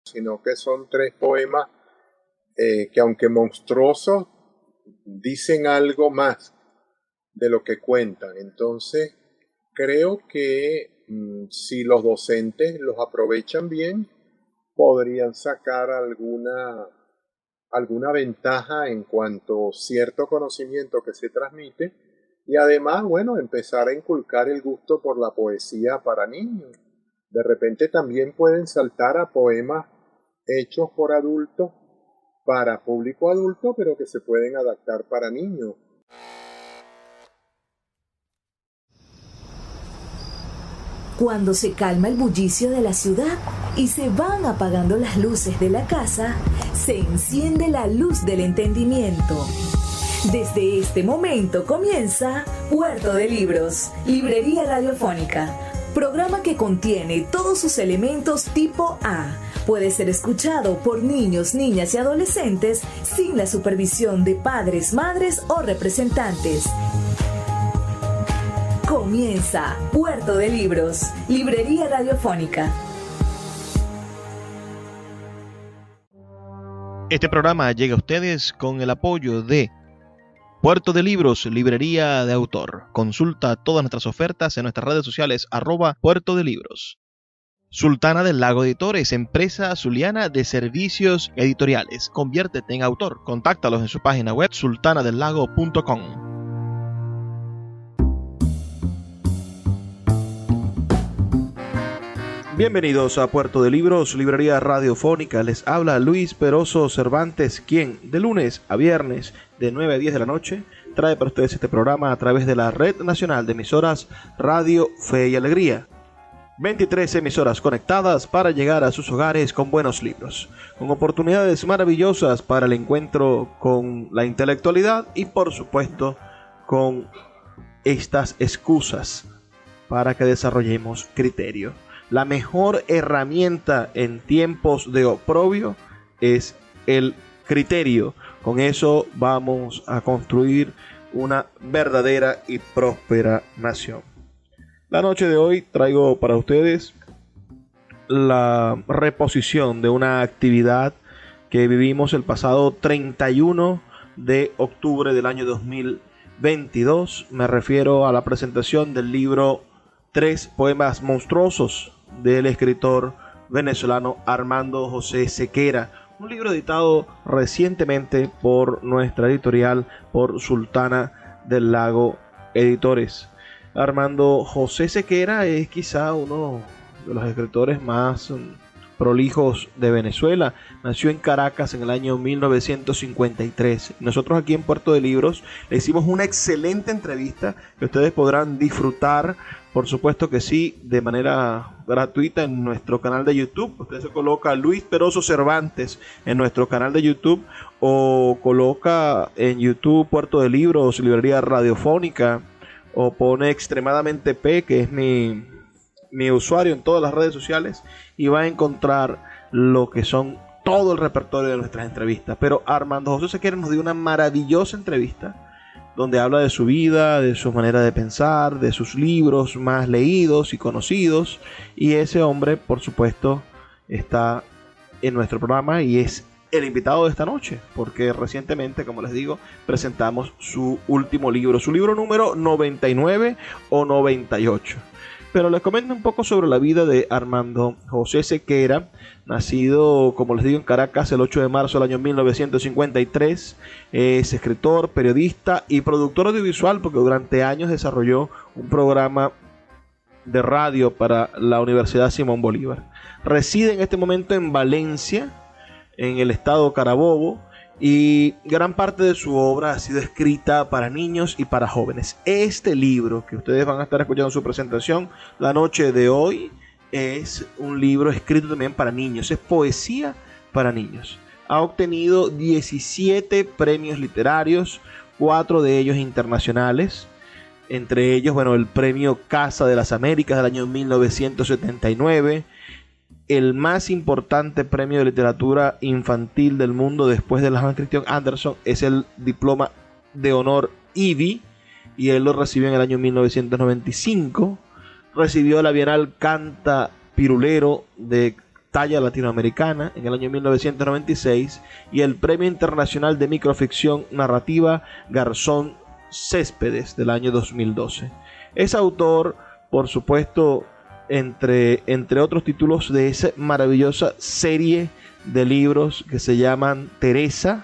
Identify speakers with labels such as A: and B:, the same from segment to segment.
A: sino que son 3 poemas que, aunque monstruosos, dicen algo más de lo que cuentan. Entonces, creo que si los docentes los aprovechan bien, podrían sacar alguna ventaja en cuanto a cierto conocimiento que se transmite y además, bueno, empezar a inculcar el gusto por la poesía para niños. De repente también pueden saltar a poemas hechos por adultos para público adulto, pero que se pueden adaptar para niños.
B: Cuando se calma el bullicio de la ciudad y se van apagando las luces de la casa, se enciende la luz del entendimiento. Desde este momento comienza Puerto de Libros, Librería Radiofónica, programa que contiene todos sus elementos tipo A. Puede ser escuchado por niños, niñas y adolescentes sin la supervisión de padres, madres o representantes. Comienza Puerto de Libros, Librería Radiofónica.
C: Este programa llega a ustedes con el apoyo de Puerto de Libros, Librería de Autor. Consulta todas nuestras ofertas en nuestras redes sociales @Puerto de Libros. Sultana del Lago Editores, empresa zuliana de servicios editoriales. Conviértete en autor. Contáctalos en su página web sultanadelago.com. Bienvenidos a Puerto de Libros, Librería Radiofónica. Les habla Luis Peroso Cervantes, quien de lunes a viernes de 9 a 10 de la noche trae para ustedes este programa a través de la Red Nacional de Emisoras Radio Fe y Alegría. 23 emisoras conectadas para llegar a sus hogares con buenos libros, con oportunidades maravillosas para el encuentro con la intelectualidad y, por supuesto, con estas excusas para que desarrollemos criterio. La mejor herramienta en tiempos de oprobio es el criterio. Con eso vamos a construir una verdadera y próspera nación. La noche de hoy traigo para ustedes la reposición de una actividad que vivimos el pasado 31 de octubre del año 2022. Me refiero a la presentación del libro 3 poemas monstruosos del escritor venezolano Armando José Sequera, un libro editado recientemente por nuestra editorial, por Sultana del Lago Editores. Armando José Sequera es quizá uno de los escritores más prolijos de Venezuela. Nació en Caracas en el año 1953. Nosotros aquí en Puerto de Libros le hicimos una excelente entrevista que ustedes podrán disfrutar, por supuesto que sí, de manera gratuita en nuestro canal de YouTube. Usted se coloca Luis Peroso Cervantes en nuestro canal de YouTube o coloca en YouTube Puerto de Libros, Librería Radiofónica, o pone Extremadamente P, que es mi usuario en todas las redes sociales, y va a encontrar lo que son todo el repertorio de nuestras entrevistas. Pero Armando José Sequera nos dio una maravillosa entrevista donde habla de su vida, de su manera de pensar, de sus libros más leídos y conocidos, y ese hombre, por supuesto, está en nuestro programa y es el invitado de esta noche, porque recientemente, como les digo, presentamos su último libro, su libro número 99 o 98. Pero les comento un poco sobre la vida de Armando José Sequera, nacido, como les digo, en Caracas el 8 de marzo del año 1953. Es escritor, periodista y productor audiovisual, porque durante años desarrolló un programa de radio para la Universidad Simón Bolívar. Reside en este momento en Valencia, en el estado Carabobo, y gran parte de su obra ha sido escrita para niños y para jóvenes. Este libro que ustedes van a estar escuchando su presentación la noche de hoy es un libro escrito también para niños, es poesía para niños. Ha obtenido 17 premios literarios, 4 de ellos internacionales, entre ellos, bueno, el premio Casa de las Américas del año 1979, el más importante premio de literatura infantil del mundo después de la Hans Christian Andersen es el diploma de honor Ivy, y él lo recibió en el año 1995. Recibió la Bienal Canta Pirulero de Talla Latinoamericana en el año 1996 y el Premio Internacional de Microficción Narrativa Garzón Céspedes del año 2012. Es autor, por supuesto, entre otros títulos de esa maravillosa serie de libros que se llaman Teresa,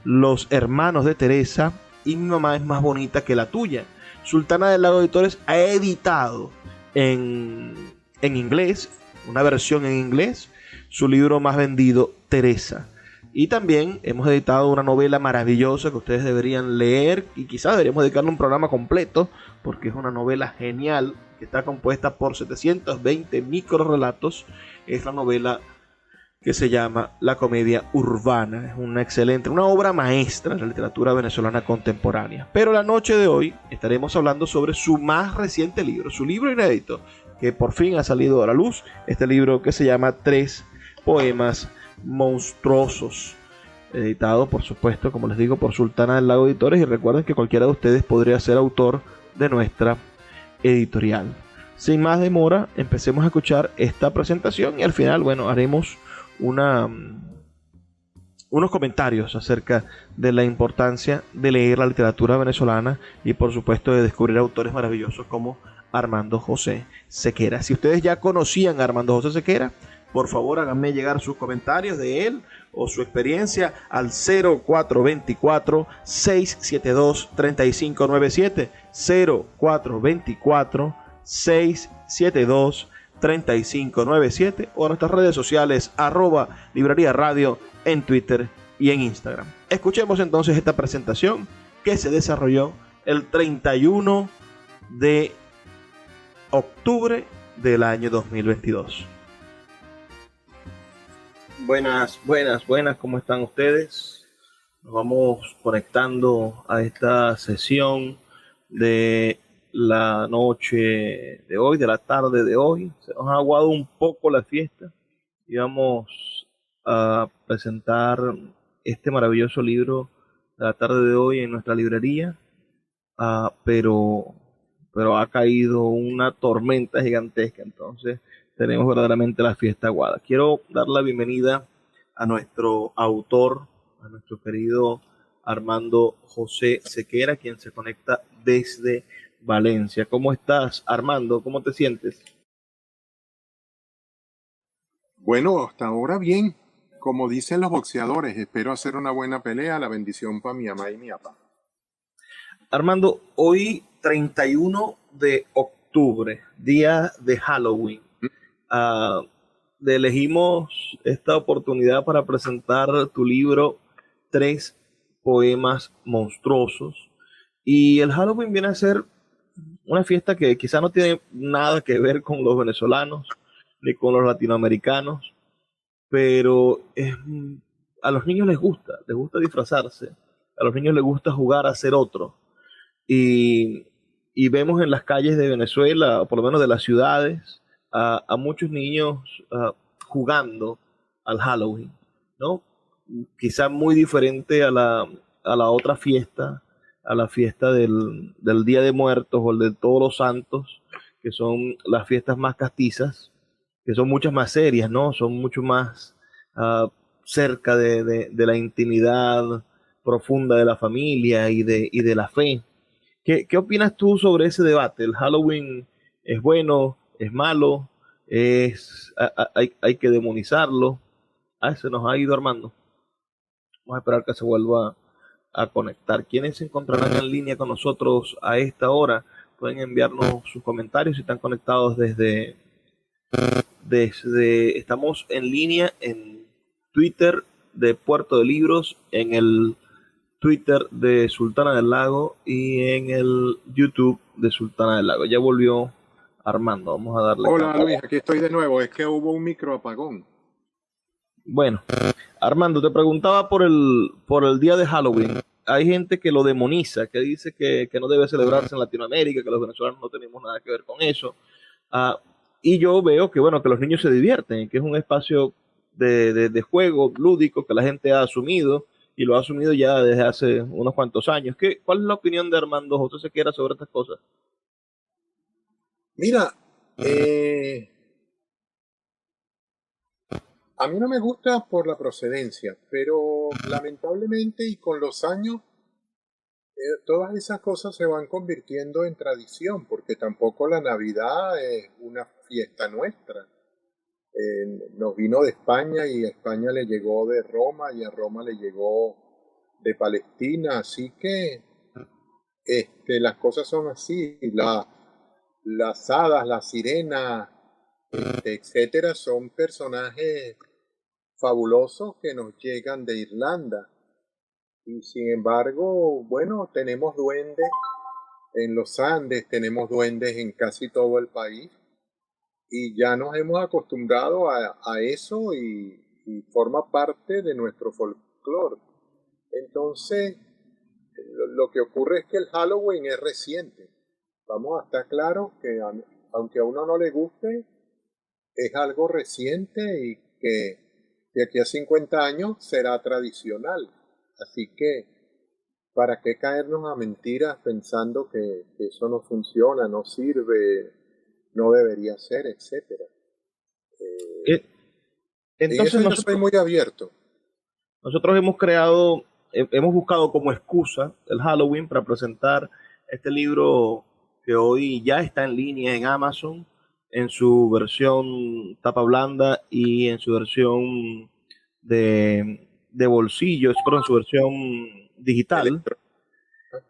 C: Los Hermanos de Teresa y Mi mamá es más bonita que la tuya. Sultana del Lago Editores ha editado en inglés, una versión en inglés, su libro más vendido, Teresa. Y también hemos editado una novela maravillosa que ustedes deberían leer y quizás deberíamos dedicarle un programa completo porque es una novela genial que está compuesta por 720 microrelatos. Es la novela que se llama La Comedia Urbana. Es una obra maestra de la literatura venezolana contemporánea. Pero la noche de hoy estaremos hablando sobre su más reciente libro, su libro inédito, que por fin ha salido a la luz. Este libro que se llama 3 poemas monstruosos, editado por supuesto, como les digo, por Sultana del Lago Editores, y recuerden que cualquiera de ustedes podría ser autor de nuestra editorial. Sin más demora, empecemos a escuchar esta presentación y al final, bueno, haremos unos comentarios acerca de la importancia de leer la literatura venezolana y por supuesto de descubrir autores maravillosos como Armando José Sequera. Si ustedes ya conocían a Armando José Sequera, por favor háganme llegar sus comentarios de él o su experiencia al 0424-672-3597, 0424-672-3597 o a nuestras redes sociales @Librería Radio en Twitter y en Instagram. Escuchemos entonces esta presentación que se desarrolló el 31 de octubre del año 2022. Buenas, ¿cómo están ustedes? Nos vamos conectando a esta sesión de la noche de hoy, de la tarde de hoy. Se nos ha aguado un poco la fiesta y vamos a presentar este maravilloso libro de la tarde de hoy en nuestra librería, pero ha caído una tormenta gigantesca, entonces tenemos verdaderamente la fiesta aguada. Quiero dar la bienvenida a nuestro autor, a nuestro querido Armando José Sequera, quien se conecta desde Valencia. ¿Cómo estás, Armando? ¿Cómo te sientes?
A: Bueno, hasta ahora bien. Como dicen los boxeadores, espero hacer una buena pelea. La bendición para mi mamá y mi papá.
C: Armando, hoy 31 de octubre, día de Halloween. Elegimos esta oportunidad para presentar tu libro 3 poemas monstruosos, y el Halloween viene a ser una fiesta que quizá no tiene nada que ver con los venezolanos ni con los latinoamericanos, pero a los niños les gusta disfrazarse, a los niños les gusta jugar a ser otro, y vemos en las calles de Venezuela, o por lo menos de las ciudades, a muchos niños jugando al Halloween, ¿no? Quizá muy diferente a la otra fiesta, a la fiesta del Día de Muertos o el de Todos los Santos, que son las fiestas más castizas, que son muchas más serias, ¿no? Son mucho más cerca de la intimidad profunda de la familia y de la fe. ¿Qué opinas tú sobre ese debate? ¿El Halloween es bueno? ¿Es malo? Hay que demonizarlo. Se nos ha ido Armando. Vamos a esperar que se vuelva a conectar. ¿Quiénes se encontrarán en línea con nosotros a esta hora? Pueden enviarnos sus comentarios si están conectados desde estamos en línea en Twitter de Puerto de Libros, en el Twitter de Sultana del Lago y en el YouTube de Sultana del Lago. Ya volvió Armando, vamos a darle.
A: Hola Luis, aquí estoy de nuevo. Es que hubo un microapagón.
C: Bueno, Armando, te preguntaba por el día de Halloween. Hay gente que lo demoniza, que dice que no debe celebrarse en Latinoamérica, que los venezolanos no tenemos nada que ver con eso. Y yo veo que, bueno, que los niños se divierten, que es un espacio de juego lúdico que la gente ha asumido, y lo ha asumido ya desde hace unos cuantos años. ¿Cuál es la opinión de Armando José Sequera sobre estas cosas?
A: Mira, A mí no me gusta por la procedencia, pero lamentablemente y con los años todas esas cosas se van convirtiendo en tradición, porque tampoco la Navidad es una fiesta nuestra. Nos vino de España y a España le llegó de Roma y a Roma le llegó de Palestina, así que las cosas son así. Las hadas, las sirenas, etcétera, son personajes fabulosos que nos llegan de Irlanda. Y sin embargo, bueno, tenemos duendes en los Andes, tenemos duendes en casi todo el país y ya nos hemos acostumbrado a eso y forma parte de nuestro folclore. Entonces, lo que ocurre es que el Halloween es reciente. Vamos a estar claros que aunque a uno no le guste, es algo reciente y que de aquí a 50 años será tradicional. Así que, ¿para qué caernos a mentiras pensando que eso no funciona, no sirve, no debería ser, etcétera?
C: Entonces
A: en eso yo soy muy abierto.
C: Nosotros hemos buscado como excusa el Halloween para presentar este libro que hoy ya está en línea en Amazon, en su versión tapa blanda y en su versión de bolsillo, pero en su versión digital,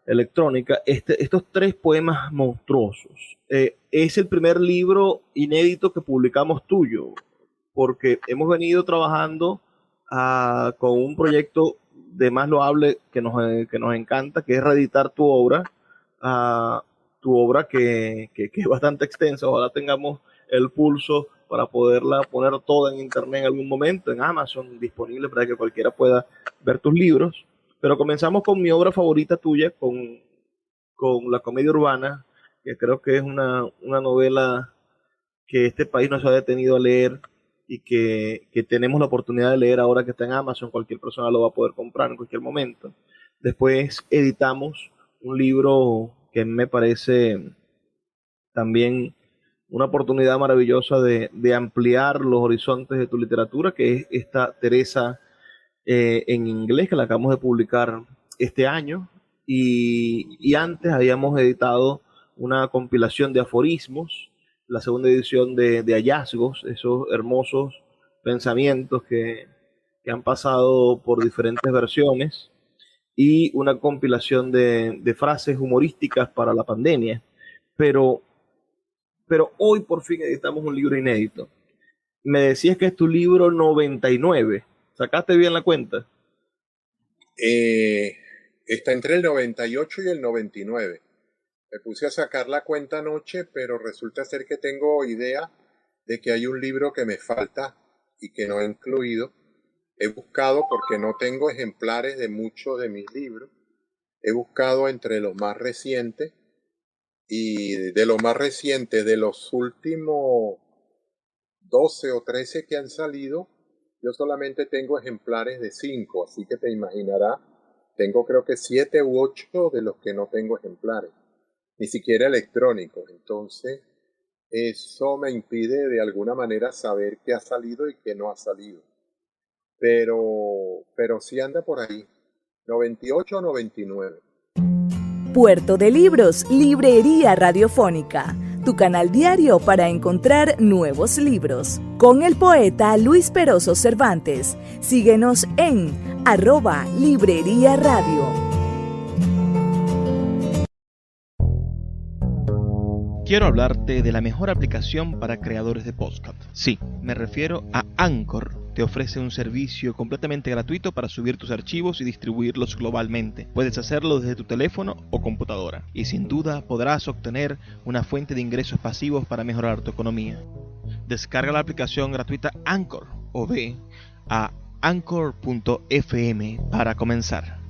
C: electrónica, estos 3 poemas monstruosos. Es el primer libro inédito que publicamos tuyo, porque hemos venido trabajando con un proyecto de más loable que nos encanta, que es reeditar tu obra que es bastante extensa. Ojalá tengamos el pulso para poderla poner toda en internet en algún momento, en Amazon, disponible para que cualquiera pueda ver tus libros. Pero comenzamos con mi obra favorita tuya, con La comedia urbana, que creo que es una novela que este país no se ha detenido a leer y que tenemos la oportunidad de leer ahora que está en Amazon. Cualquier persona lo va a poder comprar en cualquier momento. Después editamos un libro que me parece también una oportunidad maravillosa de ampliar los horizontes de tu literatura, que es esta Teresa en inglés, que la acabamos de publicar este año, y antes habíamos editado una compilación de aforismos, la segunda edición de Hallazgos, esos hermosos pensamientos que han pasado por diferentes versiones, y una compilación de frases humorísticas para la pandemia. Pero hoy por fin editamos un libro inédito. Me decías que es tu libro 99. ¿Sacaste bien la cuenta?
A: Está entre el 98 y el 99. Me puse a sacar la cuenta anoche, pero resulta ser que tengo idea de que hay un libro que me falta y que no he incluido. He buscado, porque no tengo ejemplares de muchos de mis libros, he buscado entre los más recientes, y de los más recientes, de los últimos 12 o 13 que han salido, yo solamente tengo ejemplares de 5, así que te imaginarás, tengo creo que 7 u 8 de los que no tengo ejemplares, ni siquiera electrónicos. Entonces, eso me impide de alguna manera saber qué ha salido y qué no ha salido. Pero sí anda por ahí, 98 o 99.
B: Puerto de Libros, Librería Radiofónica, tu canal diario para encontrar nuevos libros. Con el poeta Luis Peroso Cervantes. Síguenos en @Librería Radio.
C: Quiero hablarte de la mejor aplicación para creadores de podcast. Sí, me refiero a Anchor. Te ofrece un servicio completamente gratuito para subir tus archivos y distribuirlos globalmente. Puedes hacerlo desde tu teléfono o computadora. Y sin duda podrás obtener una fuente de ingresos pasivos para mejorar tu economía. Descarga la aplicación gratuita Anchor o ve a anchor.fm para comenzar.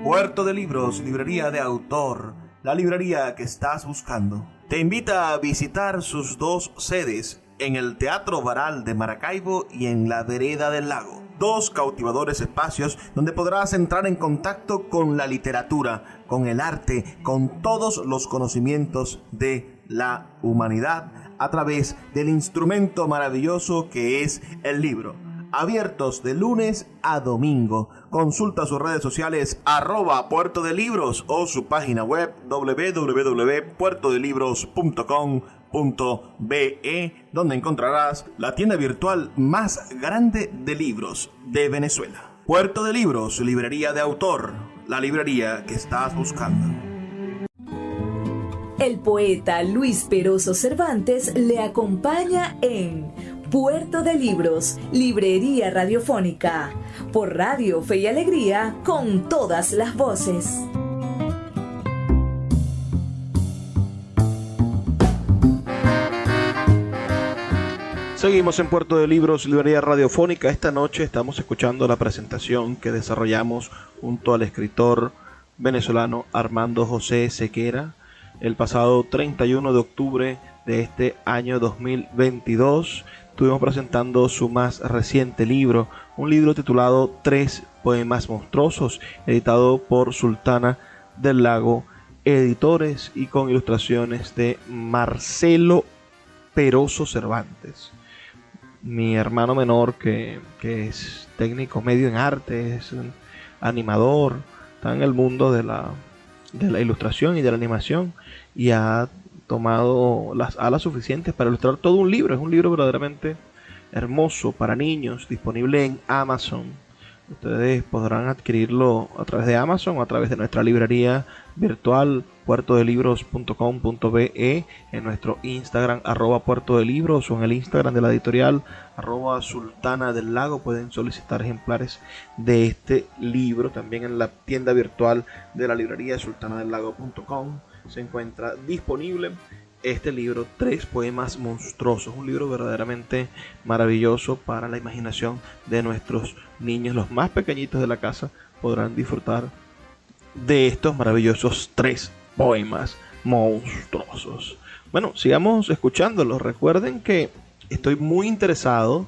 C: Puerto de Libros, librería de autor, la librería que estás buscando. Te invita a visitar sus 2 sedes, en el Teatro Baral de Maracaibo y en la Vereda del Lago. 2 cautivadores espacios donde podrás entrar en contacto con la literatura, con el arte, con todos los conocimientos de la humanidad a través del instrumento maravilloso que es el libro. Abiertos de lunes a domingo. Consulta sus redes sociales @Puerto de Libros o su página web www.puertodelibros.com.be, donde encontrarás la tienda virtual más grande de libros de Venezuela. Puerto de Libros, librería de autor, la librería que estás buscando.
B: El poeta Luis Peroso Cervantes le acompaña en Puerto de Libros, librería radiofónica, por Radio Fe y Alegría, con todas las voces.
C: Seguimos en Puerto de Libros, librería radiofónica. Esta noche estamos escuchando la presentación que desarrollamos junto al escritor venezolano Armando José Sequera el pasado 31 de octubre de este año 2022. Estuvimos presentando su más reciente libro, un libro titulado Tres poemas monstruosos, editado por Sultana del Lago Editores y con ilustraciones de Marcelo Peroso Cervantes. Mi hermano menor, que es técnico medio en arte, es un animador, está en el mundo de la ilustración y de la animación, y ha tomado las alas suficientes para ilustrar todo un libro. Es un libro verdaderamente hermoso para niños, disponible en Amazon. Ustedes podrán adquirirlo a través de Amazon o a través de nuestra librería virtual puertodelibros.com.be, en nuestro Instagram @puertodelibros, o en el Instagram de la editorial @Sultana del Lago. Pueden solicitar ejemplares de este libro. También en la tienda virtual de la librería sultanadelago.com se encuentra disponible este libro, Tres poemas monstruosos, un libro verdaderamente maravilloso para la imaginación de nuestros niños. Los más pequeñitos de la casa podrán disfrutar de estos maravillosos tres poemas monstruosos. Bueno, sigamos escuchándolos. Recuerden que estoy muy interesado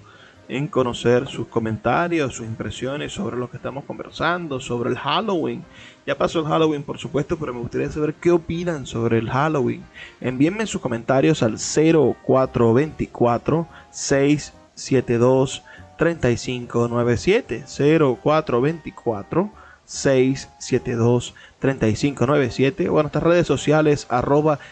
C: en conocer sus comentarios, sus impresiones sobre lo que estamos conversando, sobre el Halloween. Ya pasó el Halloween, por supuesto, pero me gustaría saber qué opinan sobre el Halloween. Envíenme sus comentarios al 0424 672 3597, 0424 672 3597, o en nuestras redes sociales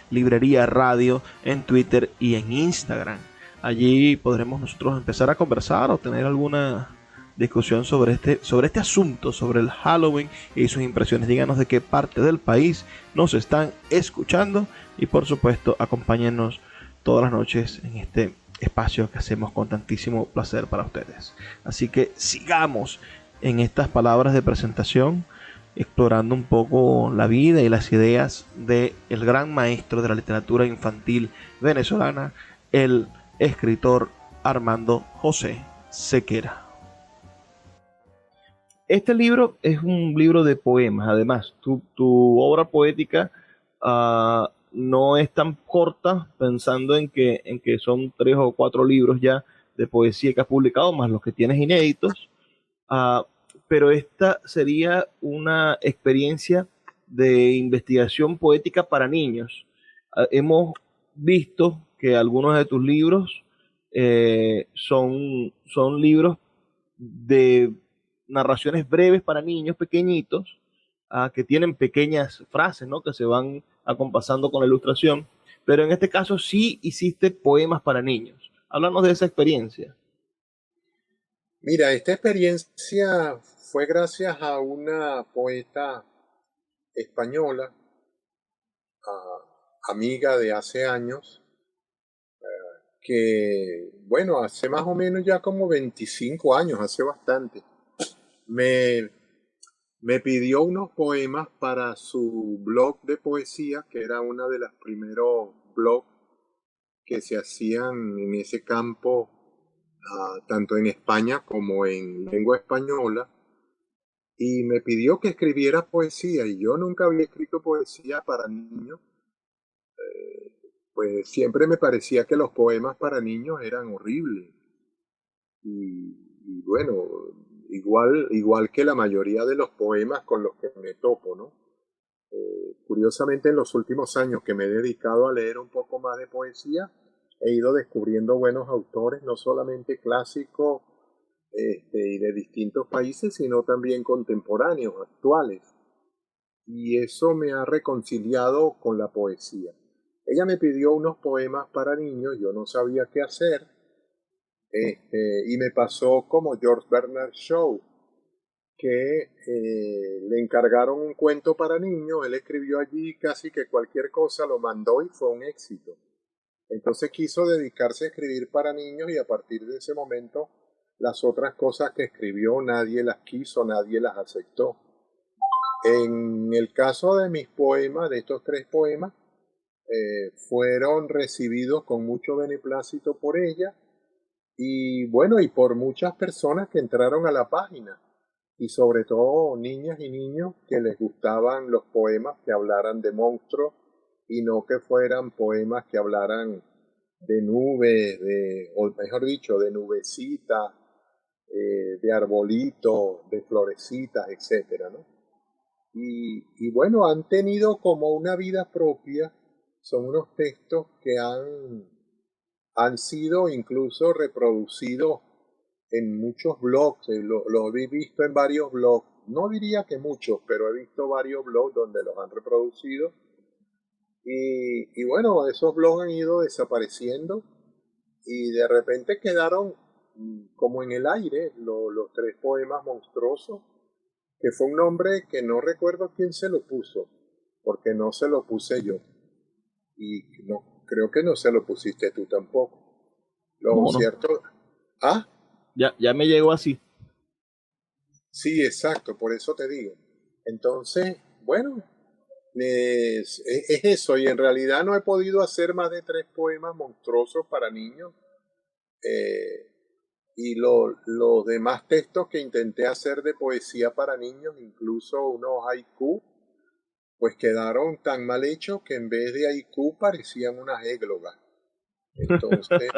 C: @librería radio en Twitter y en Instagram. Allí podremos nosotros empezar a conversar o tener alguna discusión sobre este asunto, sobre el Halloween y sus impresiones. Díganos de qué parte del país nos están escuchando y, por supuesto, acompáñennos todas las noches en este espacio que hacemos con tantísimo placer para ustedes. Así que sigamos en estas palabras de presentación, explorando un poco la vida y las ideas del gran maestro de la literatura infantil venezolana, el escritor Armando José Sequera. Este libro es un libro de poemas. Además, tu obra poética no es tan corta, pensando en que son 3 o 4 libros ya de poesía que has publicado, más los que tienes inéditos. Pero esta sería una experiencia de investigación poética para niños. Hemos visto que algunos de tus libros son libros de narraciones breves para niños pequeñitos, que tienen pequeñas frases, ¿no?, que se van acompasando con la ilustración, pero en este caso sí hiciste poemas para niños. Háblanos de esa experiencia.
A: Mira, esta experiencia fue gracias a una poeta española, amiga de hace años, que, bueno, hace más o menos ya como 25 años, hace bastante, me pidió unos poemas para su blog de poesía, que era uno de los primeros blogs que se hacían en ese campo, tanto en España como en lengua española, y me pidió que escribiera poesía, y yo nunca había escrito poesía para niños. Pues siempre me parecía que los poemas para niños eran horribles. Y bueno, igual que la mayoría de los poemas con los que me topo, ¿no? Curiosamente, en los últimos años que me he dedicado a leer un poco más de poesía, he ido descubriendo buenos autores, no solamente clásicos y de distintos países, sino también contemporáneos, actuales. Y eso me ha reconciliado con la poesía. Ella me pidió unos poemas para niños, yo no sabía qué hacer, y me pasó como George Bernard Shaw, que le encargaron un cuento para niños, él escribió allí casi que cualquier cosa, lo mandó y fue un éxito. Entonces quiso dedicarse a escribir para niños y a partir de ese momento las otras cosas que escribió nadie las quiso, nadie las aceptó. En el caso de mis poemas, de estos 3 poemas, fueron recibidos con mucho beneplácito por ella y bueno, y por muchas personas que entraron a la página y sobre todo niñas y niños que les gustaban los poemas que hablaran de monstruos y no que fueran poemas que hablaran de nubes, o mejor dicho, de nubecitas, de arbolitos, de florecitas, etcétera, ¿no? Y bueno, han tenido como una vida propia, son unos textos que han sido incluso reproducidos en muchos blogs, lo he visto en varios blogs, no diría que muchos, pero he visto varios blogs donde los han reproducido. Y bueno, esos blogs han ido desapareciendo y de repente quedaron como en el aire los 3 poemas monstruosos, que fue un nombre que no recuerdo quién se lo puso, porque no se lo puse yo. Y no, creo que no se lo pusiste tú tampoco. Lo cierto... ¿Ah?
C: Ya me llegó así.
A: Sí, exacto, por eso te digo. Entonces, bueno, es eso, y en realidad no he podido hacer más de 3 poemas monstruosos para niños. Y los demás textos que intenté hacer de poesía para niños, incluso unos haiku, pues quedaron tan mal hechos que en vez de haiku parecían unas églogas. Entonces,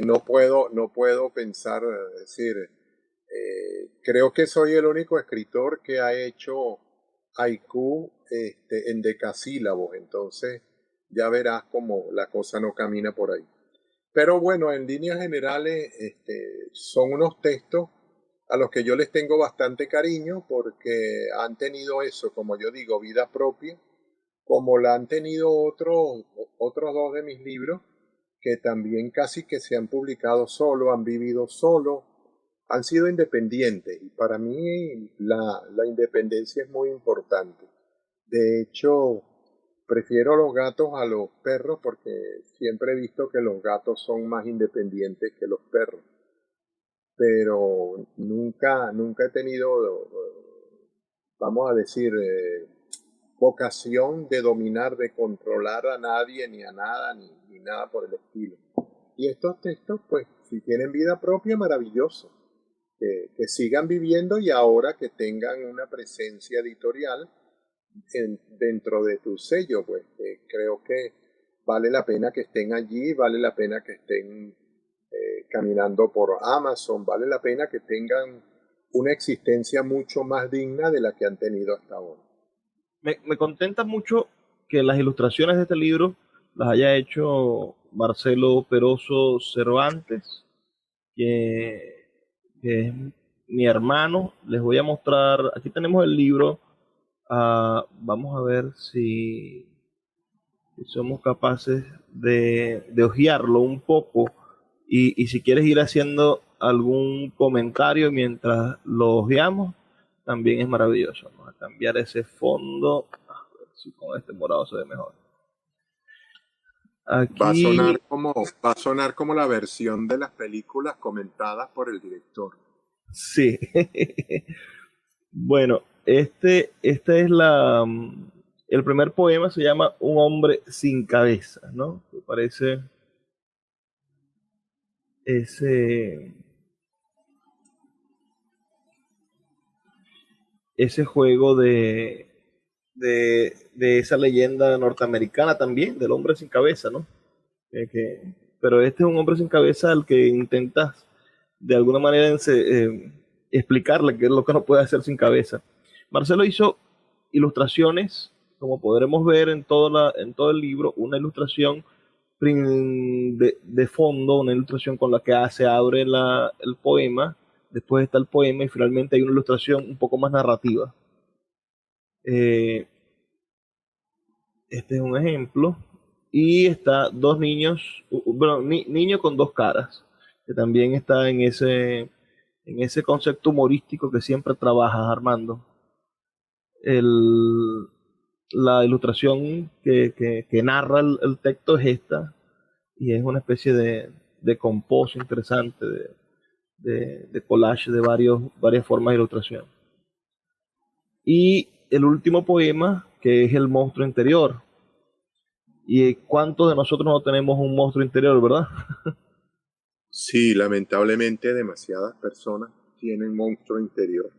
A: no puedo pensar, decir, creo que soy el único escritor que ha hecho haiku en decasílabos, entonces ya verás cómo la cosa no camina por ahí. Pero bueno, en líneas generales son unos textos a los que yo les tengo bastante cariño porque han tenido eso, como yo digo, vida propia, como la han tenido otros 2 de mis libros que también casi que se han publicado solo, han vivido solo, han sido independientes y para mí la independencia es muy importante. De hecho, prefiero los gatos a los perros porque siempre he visto que los gatos son más independientes que los perros. Pero nunca he tenido, vamos a decir, vocación de dominar, de controlar a nadie, ni a nada, ni nada por el estilo. Y estos textos, pues, si tienen vida propia, maravilloso. Que sigan viviendo y ahora que tengan una presencia editorial dentro de tu sello, pues creo que vale la pena que estén allí, vale la pena que estén caminando por Amazon, vale la pena que tengan una existencia mucho más digna de la que han tenido hasta ahora.
C: Me contenta mucho que las ilustraciones de este libro las haya hecho Marcelo Peroso Cervantes, que es mi hermano. Les voy a mostrar, aquí tenemos el libro. Vamos a ver si somos capaces de hojearlo un poco y si quieres ir haciendo algún comentario mientras lo hojeamos, también es maravilloso. Vamos a cambiar ese fondo, a ver si con este morado se ve mejor. Aquí...
A: va a sonar como la versión de las películas comentadas por el director.
C: Sí. Bueno, este es el primer poema, se llama Un hombre sin cabeza, ¿no? Me parece ese juego de esa leyenda norteamericana también, del hombre sin cabeza, ¿no? Pero este es un hombre sin cabeza al que intentas de alguna manera explicarle qué es lo que no puede hacer sin cabeza. Marcelo hizo ilustraciones, como podremos ver en todo el libro, una ilustración de fondo, una ilustración con la que se abre el poema, después está el poema y finalmente hay una ilustración un poco más narrativa. Este es un ejemplo. Y está dos niños, bueno, niño con dos caras, que también está en ese concepto humorístico que siempre trabajas, Armando. La ilustración que narra el texto es esta, y es una especie de compost interesante, de collage de varias formas de ilustración. Y el último poema, que es El monstruo interior. ¿Y cuántos de nosotros no tenemos un monstruo interior, verdad?
A: Sí, lamentablemente demasiadas personas tienen monstruo interior.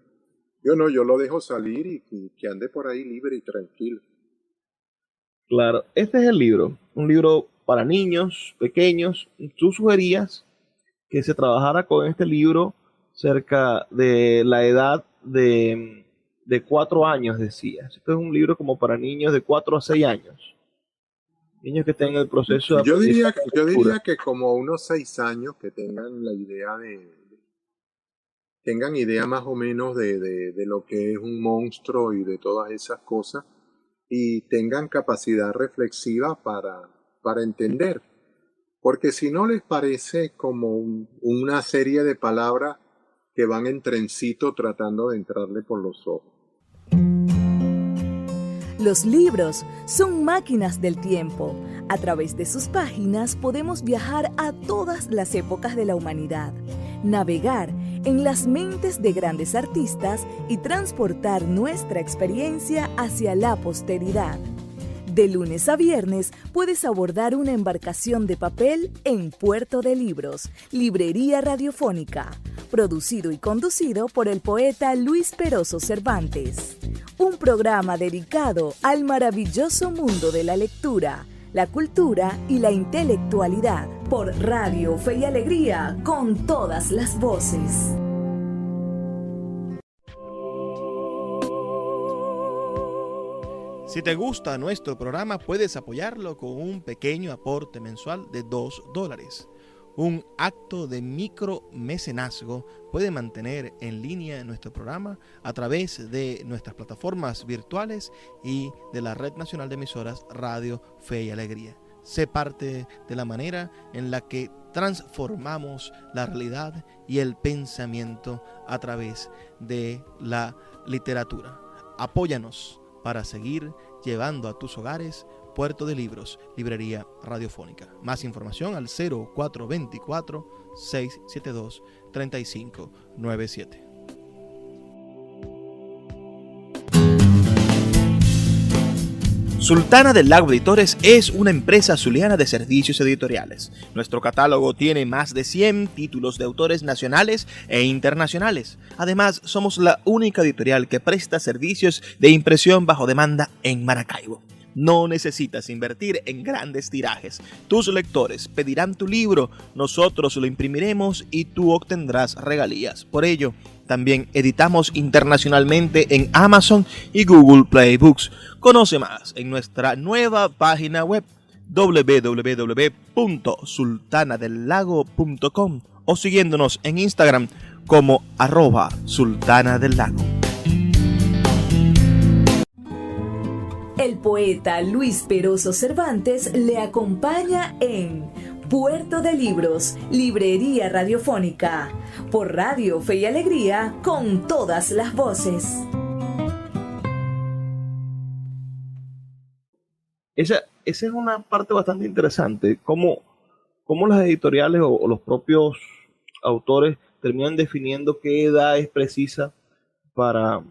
A: Yo no, yo lo dejo salir y que ande por ahí libre y tranquilo.
C: Claro, este es el libro, un libro para niños pequeños. Tú sugerías que se trabajara con este libro cerca de la edad de 4 años, decías. Este es un libro como para niños de 4 a 6 años. Niños que estén en el proceso de aprendizaje de
A: Yo
C: lectura.
A: diría que como unos 6 años que tengan la idea tengan idea más o menos de lo que es un monstruo y de todas esas cosas, y tengan capacidad reflexiva para entender. Porque si no les parece como una serie de palabras que van en trencito tratando de entrarle por los ojos.
B: Los libros son máquinas del tiempo. A través de sus páginas podemos viajar a todas las épocas de la humanidad, navegar en las mentes de grandes artistas y transportar nuestra experiencia hacia la posteridad. De lunes a viernes puedes abordar una embarcación de papel en Puerto de Libros, Librería Radiofónica, producido y conducido por el poeta Luis Peroso Cervantes. Un programa dedicado al maravilloso mundo de la lectura, la cultura y la intelectualidad, por Radio Fe y Alegría, con todas las voces.
C: Si te gusta nuestro programa, puedes apoyarlo con un pequeño aporte mensual de $2. Un acto de micromecenazgo puede mantener en línea nuestro programa a través de nuestras plataformas virtuales y de la Red Nacional de Emisoras Radio Fe y Alegría. Sé parte de la manera en la que transformamos la realidad y el pensamiento a través de la literatura. Apóyanos para seguir llevando a tus hogares Puerto de Libros, Librería Radiofónica. Más información al 0424-672-3597. Sultana del Lago Editores es una empresa zuliana de servicios editoriales. Nuestro catálogo tiene más de 100 títulos de autores nacionales e internacionales. Además, somos la única editorial que presta servicios de impresión bajo demanda en Maracaibo. No necesitas invertir en grandes tirajes. Tus lectores pedirán tu libro, nosotros lo imprimiremos y tú obtendrás regalías. Por ello, también editamos internacionalmente en Amazon y Google Play Books. Conoce más en nuestra nueva página web www.sultanadelago.com o siguiéndonos en Instagram como @sultanadelago.
B: El poeta Luis Peroso Cervantes le acompaña en Puerto de Libros, Librería Radiofónica, por Radio Fe y Alegría, con todas las voces.
C: Esa es una parte bastante interesante, cómo las editoriales o los propios autores terminan definiendo qué edad es precisa para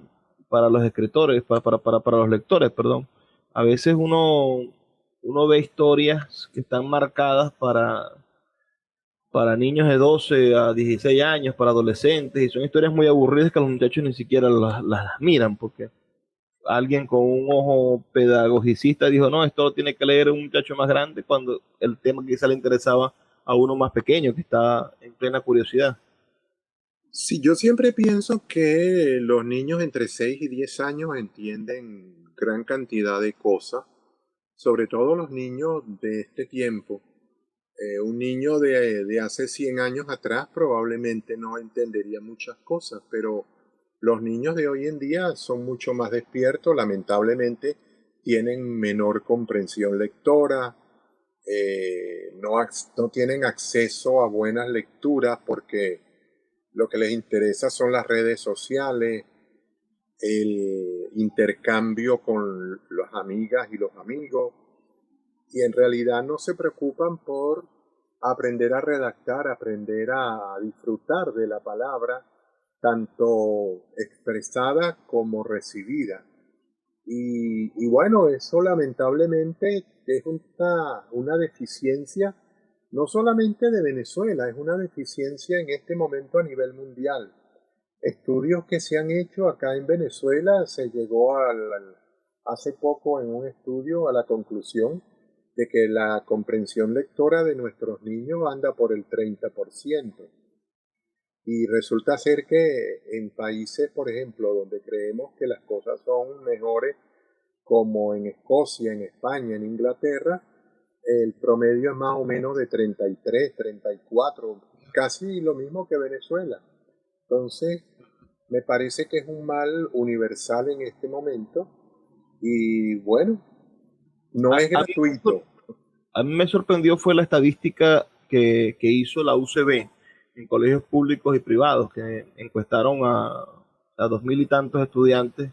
C: los escritores, para los lectores, perdón. A veces uno ve historias que están marcadas para niños de 12 a 16 años, para adolescentes, y son historias muy aburridas que los muchachos ni siquiera las miran, porque alguien con un ojo pedagogicista dijo, no, esto lo tiene que leer un muchacho más grande, cuando el tema quizá le interesaba a uno más pequeño, que está en plena curiosidad.
A: Sí, yo siempre pienso que los niños entre 6 y 10 años entienden gran cantidad de cosas, sobre todo los niños de este tiempo. Un niño de hace 100 años atrás probablemente no entendería muchas cosas, pero los niños de hoy en día son mucho más despiertos, lamentablemente tienen menor comprensión lectora, no tienen acceso a buenas lecturas porque lo que les interesa son las redes sociales, el intercambio con las amigas y los amigos, y en realidad no se preocupan por aprender a redactar, aprender a disfrutar de la palabra, tanto expresada como recibida. Y bueno, eso lamentablemente es una deficiencia no solamente de Venezuela, es una deficiencia en este momento a nivel mundial. Estudios que se han hecho acá en Venezuela, se llegó hace poco en un estudio a la conclusión de que la comprensión lectora de nuestros niños anda por el 30%. Y resulta ser que en países, por ejemplo, donde creemos que las cosas son mejores, como en Escocia, en España, en Inglaterra, el promedio es más o menos de 33, 34, casi lo mismo que Venezuela. Entonces, me parece que es un mal universal en este momento y bueno, no es
C: A mí,
A: gratuito.
C: a mí me sorprendió fue la estadística que hizo la UCB en colegios públicos y privados, que encuestaron a 2000 y tantos estudiantes,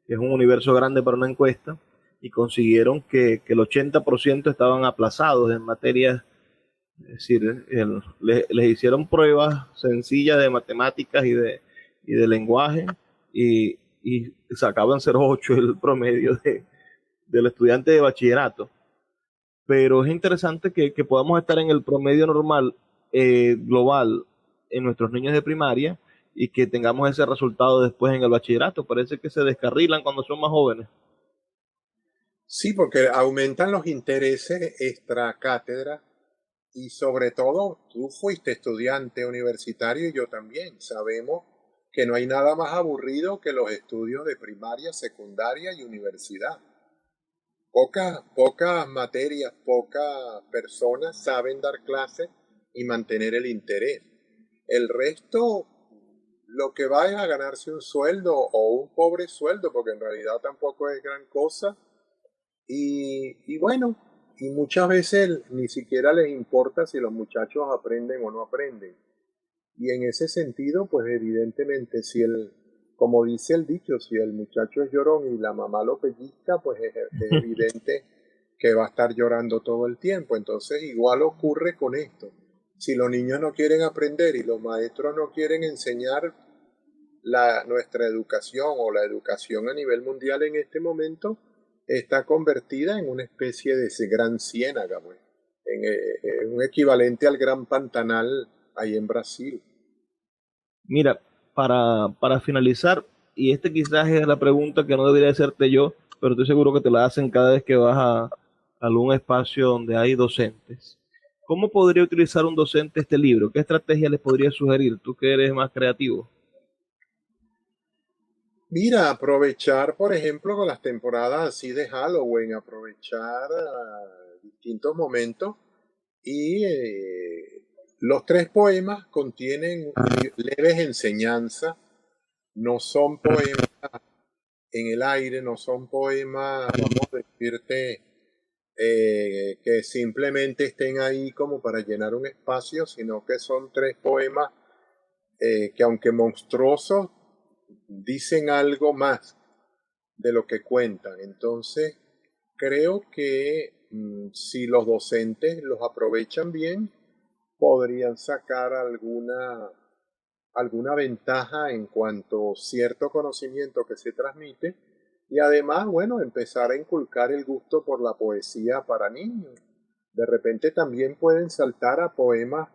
C: que es un universo grande para una encuesta, y consiguieron que el 80% estaban aplazados en materias, es decir, les hicieron pruebas sencillas de matemáticas y de lenguaje, y sacaban 0,8 el promedio del estudiante de bachillerato. Pero es interesante que podamos estar en el promedio normal global en nuestros niños de primaria y que tengamos ese resultado después en el bachillerato. Parece que se descarrilan cuando son más jóvenes.
A: Sí, porque aumentan los intereses extra cátedra y sobre todo tú fuiste estudiante universitario y yo también. Sabemos que no hay nada más aburrido que los estudios de primaria, secundaria y universidad. Pocas materias, pocas personas saben dar clases y mantener el interés. El resto, lo que va es a ganarse un sueldo o un pobre sueldo, porque en realidad tampoco es gran cosa. Y bueno, y muchas veces ni siquiera les importa si los muchachos aprenden o no aprenden. Y en ese sentido, pues evidentemente, como dice el dicho, si el muchacho es llorón y la mamá lo pellizca, pues es evidente que va a estar llorando todo el tiempo. Entonces, igual ocurre con esto. Si los niños no quieren aprender y los maestros no quieren enseñar nuestra educación o la educación a nivel mundial en este momento, está convertida en una especie de ese gran ciénaga, pues, en un equivalente al gran Pantanal ahí en Brasil.
C: Mira, para finalizar, y este quizás es la pregunta que no debería hacerte yo, pero estoy seguro que te la hacen cada vez que vas a algún espacio donde hay docentes. ¿Cómo podría utilizar un docente este libro? ¿Qué estrategia les podría sugerir? Tú que eres más creativo.
A: Mira, aprovechar, por ejemplo, con las temporadas así de Halloween, aprovechar distintos momentos y los tres poemas contienen leves enseñanzas, no son poemas en el aire, no son poemas, vamos a decirte, que simplemente estén ahí como para llenar un espacio, sino que son tres poemas que aunque monstruosos, dicen algo más de lo que cuentan. Entonces, creo que si los docentes los aprovechan bien, podrían sacar alguna ventaja en cuanto a cierto conocimiento que se transmite y además, bueno, empezar a inculcar el gusto por la poesía para niños. De repente también pueden saltar a poemas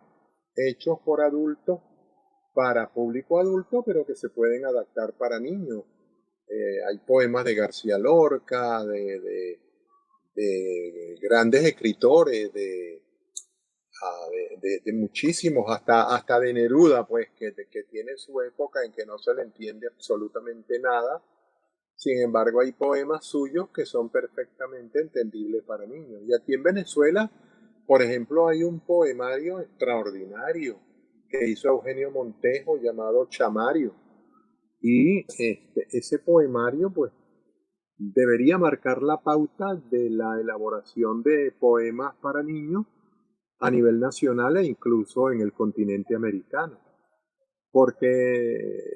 A: hechos por adultos para público adulto, pero que se pueden adaptar para niños. Hay poemas de García Lorca, de grandes escritores, de muchísimos, hasta de Neruda, pues, que tiene su época en que no se le entiende absolutamente nada. Sin embargo, hay poemas suyos que son perfectamente entendibles para niños. Y aquí en Venezuela Por ejemplo, hay un poemario extraordinario que hizo Eugenio Montejo llamado Chamario. Y ese poemario, pues, debería marcar la pauta de la elaboración de poemas para niños a nivel nacional e incluso en el continente americano. Porque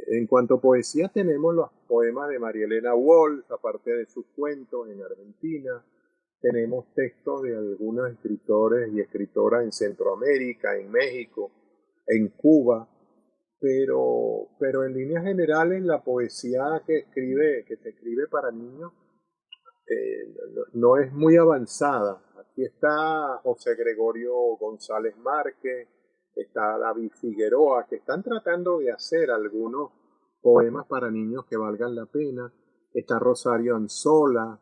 A: en cuanto a poesía tenemos los poemas de María Elena Walsh, aparte de sus cuentos en Argentina, tenemos textos de algunos escritores y escritoras en Centroamérica, en México, en Cuba, pero en líneas generales la poesía que se escribe para niños no es muy avanzada. Aquí está José Gregorio González Márquez, está David Figueroa, que están tratando de hacer algunos poemas para niños que valgan la pena. Está Rosario Anzola,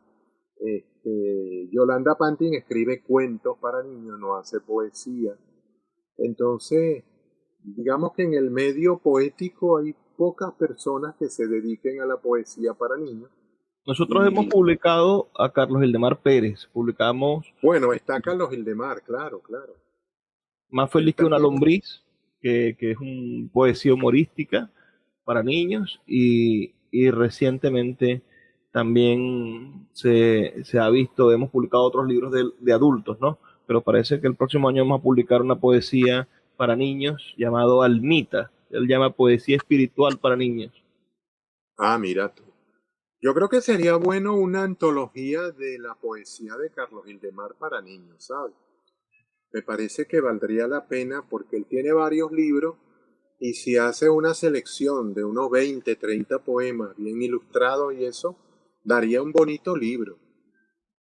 A: Yolanda Pantin escribe cuentos para niños, no hace poesía. Entonces, digamos que en el medio poético hay pocas personas que se dediquen a la poesía para niños.
C: Nosotros hemos publicado a Carlos Hildemar Pérez, publicamos...
A: Bueno, está Carlos Hildemar, claro, claro.
C: Más feliz que una lombriz, que es una poesía humorística para niños, y recientemente también se ha visto, hemos publicado otros libros de adultos, ¿no? Pero parece que el próximo año vamos a publicar una poesía para niños llamado Almita. Él llama poesía espiritual para niños.
A: Ah, mira tú. Yo creo que sería bueno una antología de la poesía de Carlos Hildemar para niños, ¿sabes? Me parece que valdría la pena porque él tiene varios libros y si hace una selección de unos 20, 30 poemas bien ilustrados y eso, daría un bonito libro.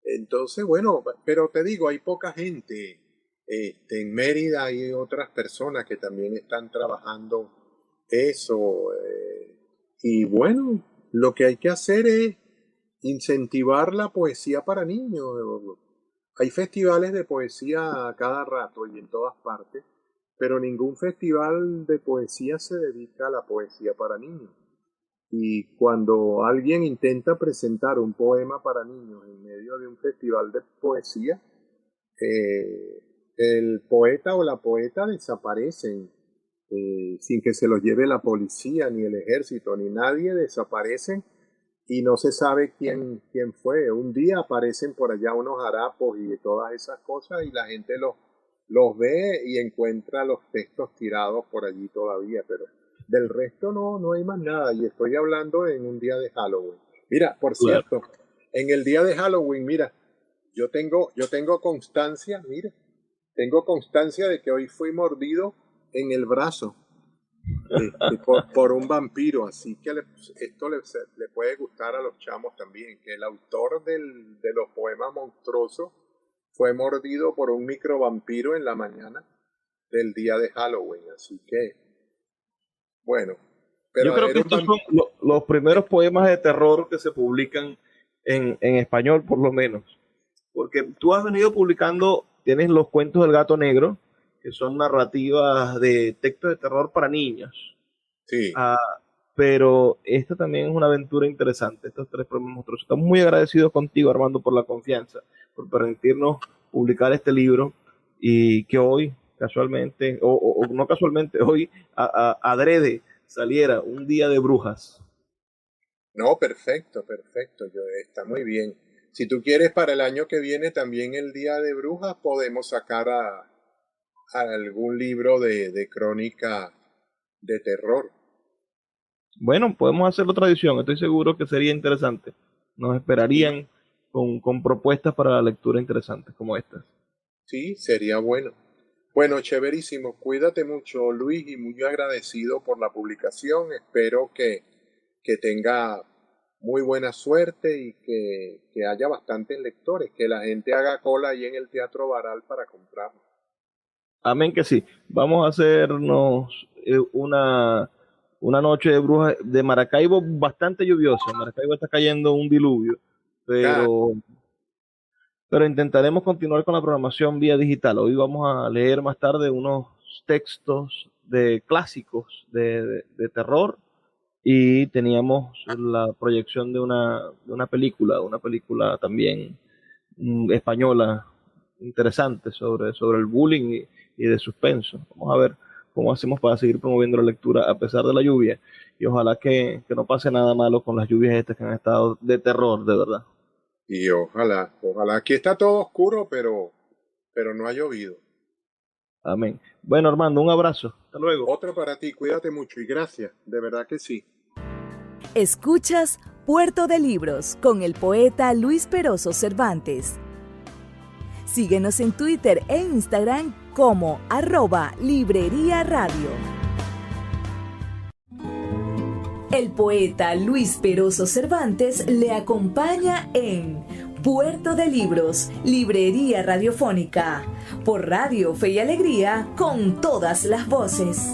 A: Entonces, bueno, pero te digo, hay poca gente. En Mérida hay otras personas que también están trabajando eso. Y bueno, lo que hay que hacer es incentivar la poesía para niños. Hay festivales de poesía a cada rato y en todas partes, pero ningún festival de poesía se dedica a la poesía para niños. Y cuando alguien intenta presentar un poema para niños en medio de un festival de poesía, el poeta o la poeta desaparecen sin que se los lleve la policía, ni el ejército, ni nadie, desaparecen y no se sabe quién fue. Un día aparecen por allá unos harapos y todas esas cosas y la gente los ve y encuentra los textos tirados por allí todavía, pero del resto no hay más nada. Y estoy hablando en un día de Halloween. Mira, por cierto, en el día de Halloween, mira, yo tengo constancia, mira, tengo constancia de que hoy fui mordido en el brazo por un vampiro, así que esto le puede gustar a los chamos también, que el autor de los poemas monstruosos fue mordido por un microvampiro en la mañana del día de Halloween, así que bueno. Pero
C: yo creo que estos son los primeros poemas de terror que se publican en español, por lo menos, porque tú has venido publicando, tienes los cuentos del gato negro, que son narrativas de textos de terror para niños.
A: Sí.
C: Pero esta también es una aventura interesante, estos tres poemas monstruosos. Estamos muy agradecidos contigo, Armando, por la confianza, por permitirnos publicar este libro y que hoy, casualmente, o no casualmente, hoy adrede saliera un día de brujas.
A: No, perfecto, está muy bien. Si tú quieres para el año que viene también el día de brujas, podemos sacar a algún libro de crónica de terror.
C: Bueno, podemos hacerlo tradición, estoy seguro que sería interesante. Nos esperarían con propuestas para la lectura interesantes como estas.
A: Sí, sería bueno. Bueno, chéverísimo. Cuídate mucho, Luis, y muy agradecido por la publicación. Espero que tenga muy buena suerte y que haya bastantes lectores, que la gente haga cola ahí en el Teatro Baral para comprarlo.
C: Amén que sí. Vamos a hacernos una noche de brujas de Maracaibo bastante lluviosa. En Maracaibo está cayendo un diluvio, pero intentaremos continuar con la programación vía digital. Hoy vamos a leer más tarde unos textos de clásicos de terror y teníamos la proyección de una película también española interesantes sobre el bullying y de suspenso. Vamos a ver cómo hacemos para seguir promoviendo la lectura a pesar de la lluvia, y ojalá que no pase nada malo con las lluvias estas que han estado de terror, de verdad.
A: Y ojalá. Aquí está todo oscuro, pero no ha llovido.
C: Amén. Bueno, Armando, un abrazo. Hasta luego.
A: Otro para ti, cuídate mucho y gracias, de verdad que sí.
B: Escuchas Puerto de Libros con el poeta Luis Peroso Cervantes. Síguenos en Twitter e Instagram como @Librería Radio. El poeta Luis Peroso Cervantes le acompaña en Puerto de Libros, Librería Radiofónica, por Radio Fe y Alegría, con todas las voces.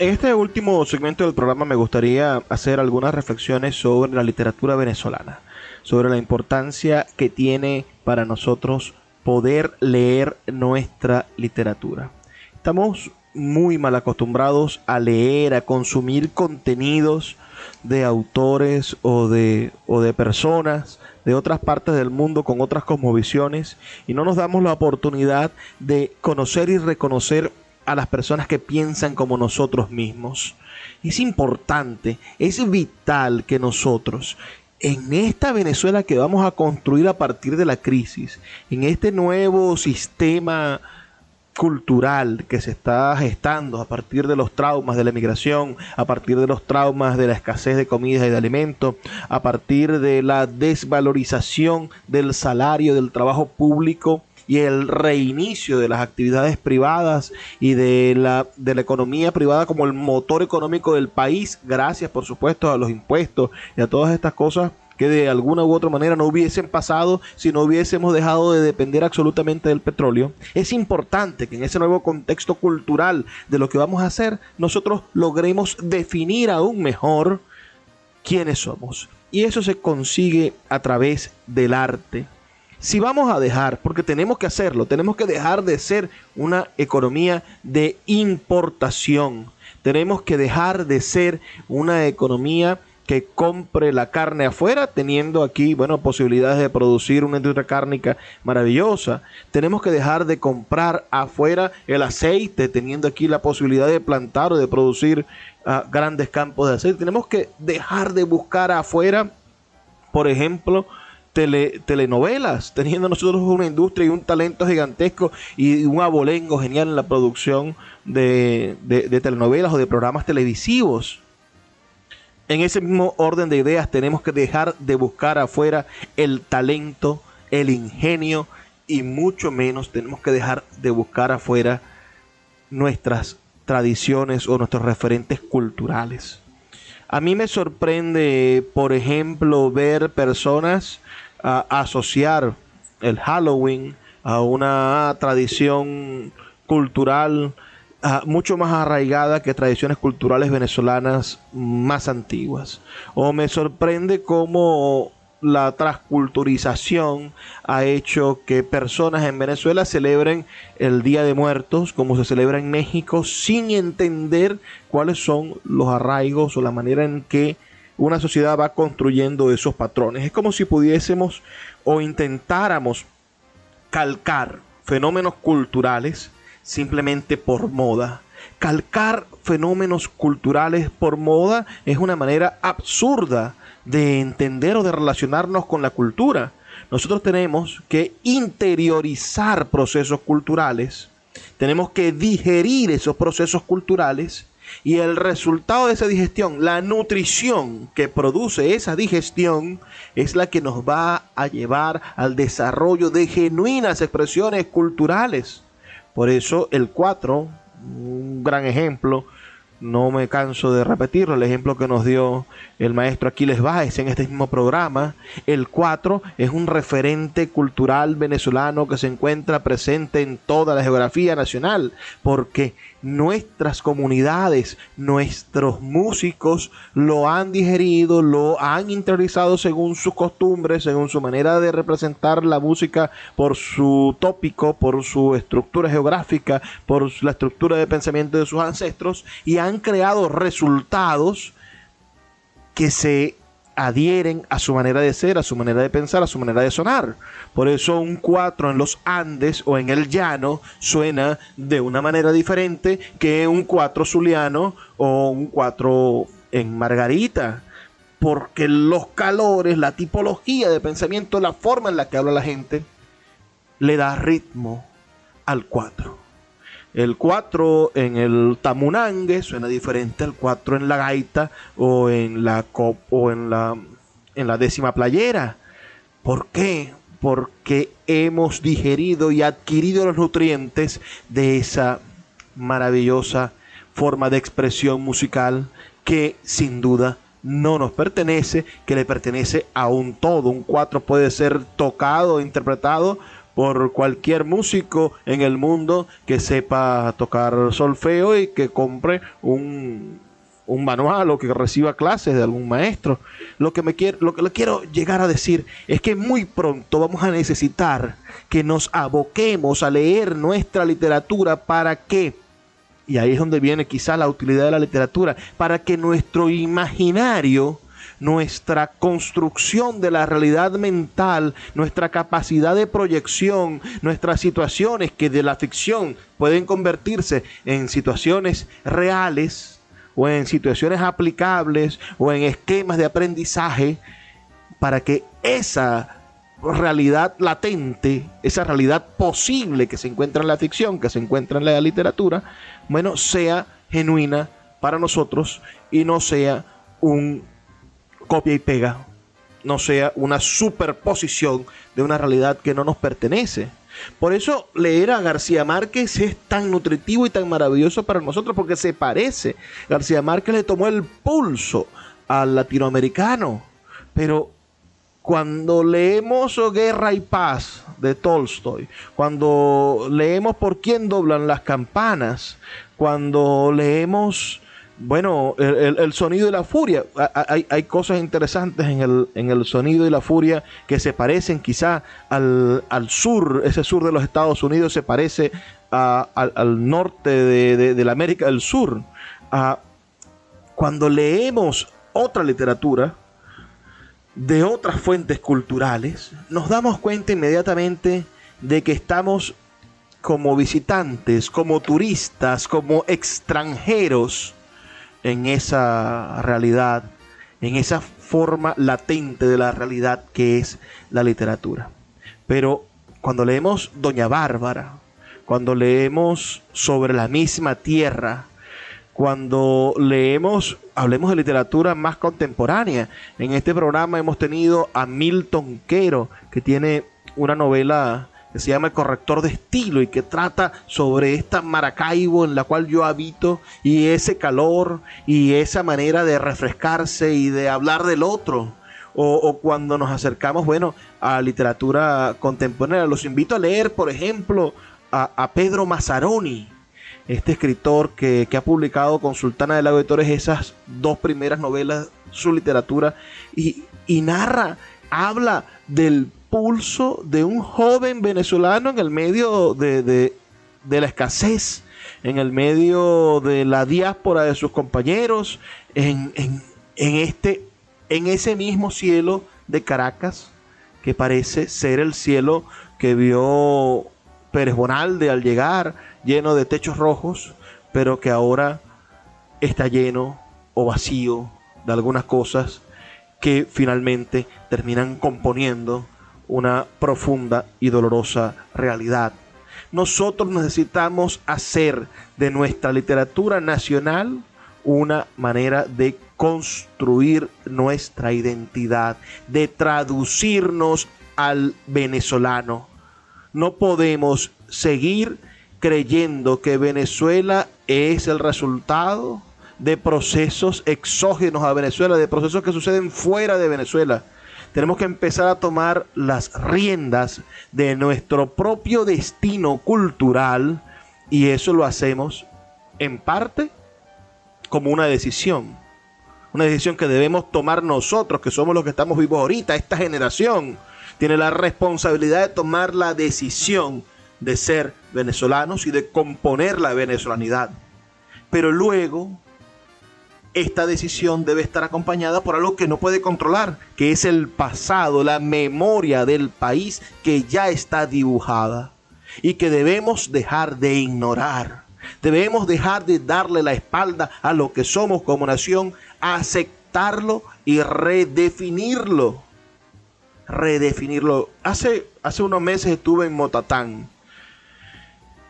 C: En este último segmento del programa me gustaría hacer algunas reflexiones sobre la literatura venezolana, sobre la importancia que tiene para nosotros poder leer nuestra literatura. Estamos muy mal acostumbrados a leer, a consumir contenidos de autores o de personas de otras partes del mundo con otras cosmovisiones, y no nos damos la oportunidad de conocer y reconocer a las personas que piensan como nosotros mismos. Es importante, es vital que nosotros, en esta Venezuela que vamos a construir a partir de la crisis, en este nuevo sistema cultural que se está gestando a partir de los traumas de la emigración, a partir de los traumas de la escasez de comida y de alimentos, a partir de la desvalorización del salario, del trabajo público y el reinicio de las actividades privadas y de la economía privada como el motor económico del país, gracias por supuesto a los impuestos y a todas estas cosas que de alguna u otra manera no hubiesen pasado si no hubiésemos dejado de depender absolutamente del petróleo. Es importante que en ese nuevo contexto cultural de lo que vamos a hacer, nosotros logremos definir aún mejor quiénes somos. Y eso se consigue a través del arte. Si vamos a dejar, porque tenemos que hacerlo, tenemos que dejar de ser una economía de importación. Tenemos que dejar de ser una economía que compre la carne afuera, teniendo aquí, posibilidades de producir una industria cárnica maravillosa. Tenemos que dejar de comprar afuera el aceite, teniendo aquí la posibilidad de plantar o de producir grandes campos de aceite. Tenemos que dejar de buscar afuera, por ejemplo, telenovelas, teniendo nosotros una industria y un talento gigantesco y un abolengo genial en la producción de telenovelas o de programas televisivos. En ese mismo orden de ideas, tenemos que dejar de buscar afuera el talento, el ingenio, y mucho menos tenemos que dejar de buscar afuera nuestras tradiciones o nuestros referentes culturales. A mí me sorprende, por ejemplo, ver personas asociar el Halloween a una tradición cultural mucho más arraigada que tradiciones culturales venezolanas más antiguas. O me sorprende cómo la transculturización ha hecho que personas en Venezuela celebren el Día de Muertos como se celebra en México, sin entender cuáles son los arraigos o la manera en que una sociedad va construyendo esos patrones. Es como si pudiésemos o intentáramos calcar fenómenos culturales simplemente por moda. Calcar fenómenos culturales por moda es una manera absurda de entender o de relacionarnos con la cultura. Nosotros tenemos que interiorizar procesos culturales, tenemos que digerir esos procesos culturales, y el resultado de esa digestión, la nutrición que produce esa digestión, es la que nos va a llevar al desarrollo de genuinas expresiones culturales. Por eso el 4, un gran ejemplo, no me canso de repetirlo, el ejemplo que nos dio el maestro Aquiles Báez en este mismo programa. El 4 es un referente cultural venezolano que se encuentra presente en toda la geografía nacional, porque nuestras comunidades, nuestros músicos lo han digerido, lo han interiorizado según sus costumbres, según su manera de representar la música, por su tópico, por su estructura geográfica, por la estructura de pensamiento de sus ancestros, y han creado resultados que se adhieren a su manera de ser, a su manera de pensar, a su manera de sonar. Por eso un 4 en los Andes o en el llano suena de una manera diferente que un 4 zuliano o un 4 en Margarita. Porque los calores, la tipología de pensamiento, la forma en la que habla la gente, le da ritmo al 4. El 4 en el tamunangue suena diferente al 4 en la gaita o en la décima playera. ¿Por qué? Porque hemos digerido y adquirido los nutrientes de esa maravillosa forma de expresión musical que sin duda no nos pertenece, que le pertenece a un todo. Un 4 puede ser tocado, interpretado por cualquier músico en el mundo que sepa tocar solfeo y que compre un manual o que reciba clases de algún maestro. Lo que le quiero llegar a decir es que muy pronto vamos a necesitar que nos aboquemos a leer nuestra literatura. ¿Para qué? Y ahí es donde viene quizá la utilidad de la literatura, para que nuestro imaginario, nuestra construcción de la realidad mental, nuestra capacidad de proyección, nuestras situaciones que de la ficción pueden convertirse en situaciones reales o en situaciones aplicables o en esquemas de aprendizaje, para que esa realidad latente, esa realidad posible que se encuentra en la ficción, que se encuentra en la literatura, bueno, sea genuina para nosotros y no sea un copia y pega, no sea una superposición de una realidad que no nos pertenece. Por eso leer a García Márquez es tan nutritivo y tan maravilloso para nosotros, porque se parece. García Márquez le tomó el pulso al latinoamericano, pero cuando leemos Guerra y Paz de Tolstoy, cuando leemos Por quién doblan las campanas, cuando leemos, bueno, el sonido y la furia, hay cosas interesantes en el sonido y la furia que se parecen quizá al sur. Ese sur de los Estados Unidos se parece al norte de la América del Sur. Cuando leemos otra literatura de otras fuentes culturales, nos damos cuenta inmediatamente de que estamos como visitantes, como turistas, como extranjeros en esa realidad, en esa forma latente de la realidad que es la literatura. Pero cuando leemos Doña Bárbara, cuando leemos Sobre la misma tierra, cuando leemos, hablemos de literatura más contemporánea. En este programa hemos tenido a Milton Quero, que tiene una novela que se llama El corrector de estilo y que trata sobre esta Maracaibo en la cual yo habito y ese calor y esa manera de refrescarse y de hablar del otro. O cuando nos acercamos, bueno, a literatura contemporánea, los invito a leer, por ejemplo, a Pedro Mazzaroni, este escritor que ha publicado con Sultana del Lago Editores esas dos primeras novelas, su literatura, y narra, habla del pulso de un joven venezolano en el medio de la escasez, en el medio de la diáspora de sus compañeros, en ese mismo cielo de Caracas, que parece ser el cielo que vio Pérez Bonalde al llegar, lleno de techos rojos, pero que ahora está lleno o vacío de algunas cosas que finalmente terminan componiendo una profunda y dolorosa realidad. Nosotros necesitamos hacer de nuestra literatura nacional una manera de construir nuestra identidad, de traducirnos al venezolano. No podemos seguir creyendo que Venezuela es el resultado de procesos exógenos a Venezuela, de procesos que suceden fuera de Venezuela. Tenemos que empezar a tomar las riendas de nuestro propio destino cultural, y eso lo hacemos en parte como una decisión que debemos tomar nosotros, que somos los que estamos vivos ahorita. Esta generación tiene la responsabilidad de tomar la decisión de ser venezolanos y de componer la venezolanidad. Pero luego esta decisión debe estar acompañada por algo que no puede controlar, que es el pasado, la memoria del país que ya está dibujada y que debemos dejar de ignorar. Debemos dejar de darle la espalda a lo que somos como nación, aceptarlo y redefinirlo. Hace unos meses estuve en Motatán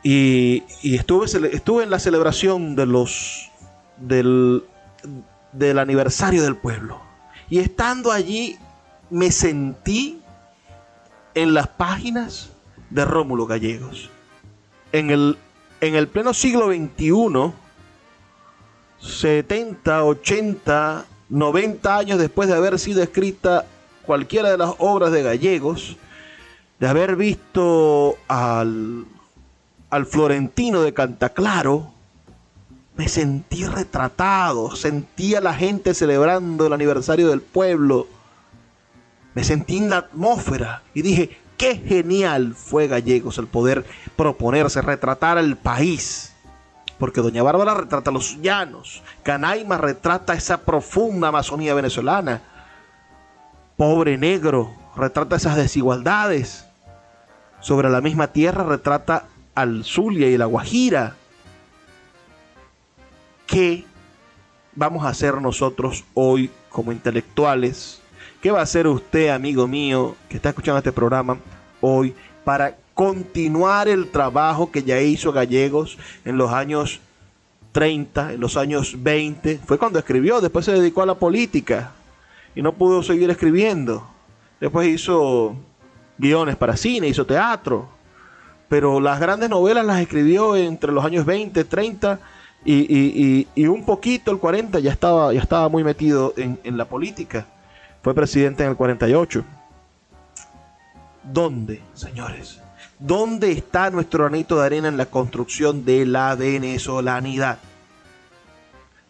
C: y estuve en la celebración del aniversario del pueblo. Y estando allí me sentí en las páginas de Rómulo Gallegos. En el pleno siglo XXI, 70, 80, 90 años después de haber sido escrita cualquiera de las obras de Gallegos, de haber visto al Florentino de Cantaclaro, me sentí retratado, sentí a la gente celebrando el aniversario del pueblo, me sentí en la atmósfera y dije, qué genial fue Gallegos el poder proponerse, retratar al país. Porque doña Bárbara retrata los llanos, Canaima retrata esa profunda Amazonía venezolana, Pobre Negro retrata esas desigualdades, sobre la misma tierra retrata al Zulia y la Guajira. ¿Qué vamos a hacer nosotros hoy como intelectuales? ¿Qué va a hacer usted, amigo mío, que está escuchando este programa hoy para continuar el trabajo que ya hizo Gallegos en los años 30, en los años 20? Fue cuando escribió, después se dedicó a la política y no pudo seguir escribiendo. Después hizo guiones para cine, hizo teatro, pero las grandes novelas las escribió entre los años 20, 30 y un poquito el 40, ya estaba muy metido en la política. Fue presidente en el 48. ¿Dónde, señores? ¿Dónde está nuestro granito de arena en la construcción de la venezolanidad?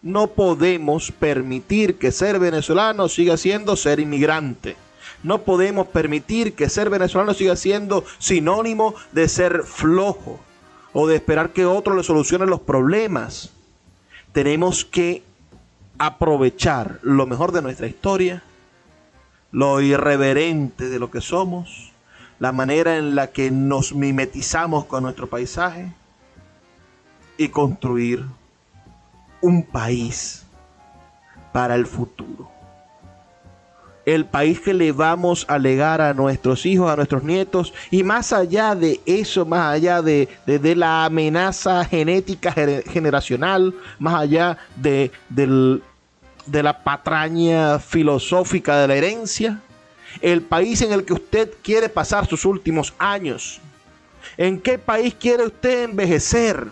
C: No podemos permitir que ser venezolano siga siendo ser inmigrante. No podemos permitir que ser venezolano siga siendo sinónimo de ser flojo o de esperar que otro le solucione los problemas. Tenemos que aprovechar lo mejor de nuestra historia, lo irreverente de lo que somos, la manera en la que nos mimetizamos con nuestro paisaje y construir un país para el futuro. El país que le vamos a legar a nuestros hijos, a nuestros nietos, y más allá de eso, más allá de la amenaza genética generacional, más allá de la patraña filosófica de la herencia, el país en el que usted quiere pasar sus últimos años. ¿En qué país quiere usted envejecer?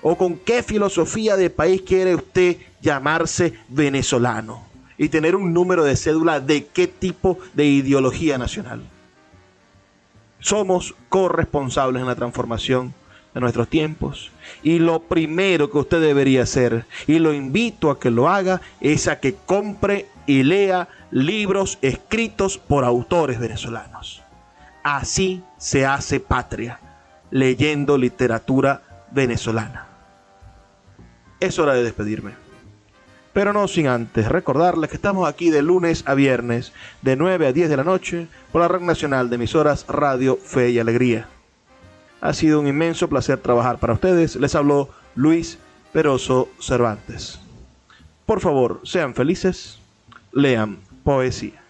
C: ¿O con qué filosofía de país quiere usted llamarse venezolano? Y tener un número de cédula de qué tipo de ideología nacional. Somos corresponsables en la transformación de nuestros tiempos. Y lo primero que usted debería hacer, y lo invito a que lo haga, es a que compre y lea libros escritos por autores venezolanos. Así se hace patria, leyendo literatura venezolana. Es hora de despedirme. Pero no sin antes recordarles que estamos aquí de lunes a viernes, de 9 a 10 de la noche, por la red nacional de emisoras Radio Fe y Alegría. Ha sido un inmenso placer trabajar para ustedes. Les habló Luis Peroso Cervantes. Por favor, sean felices, lean poesía.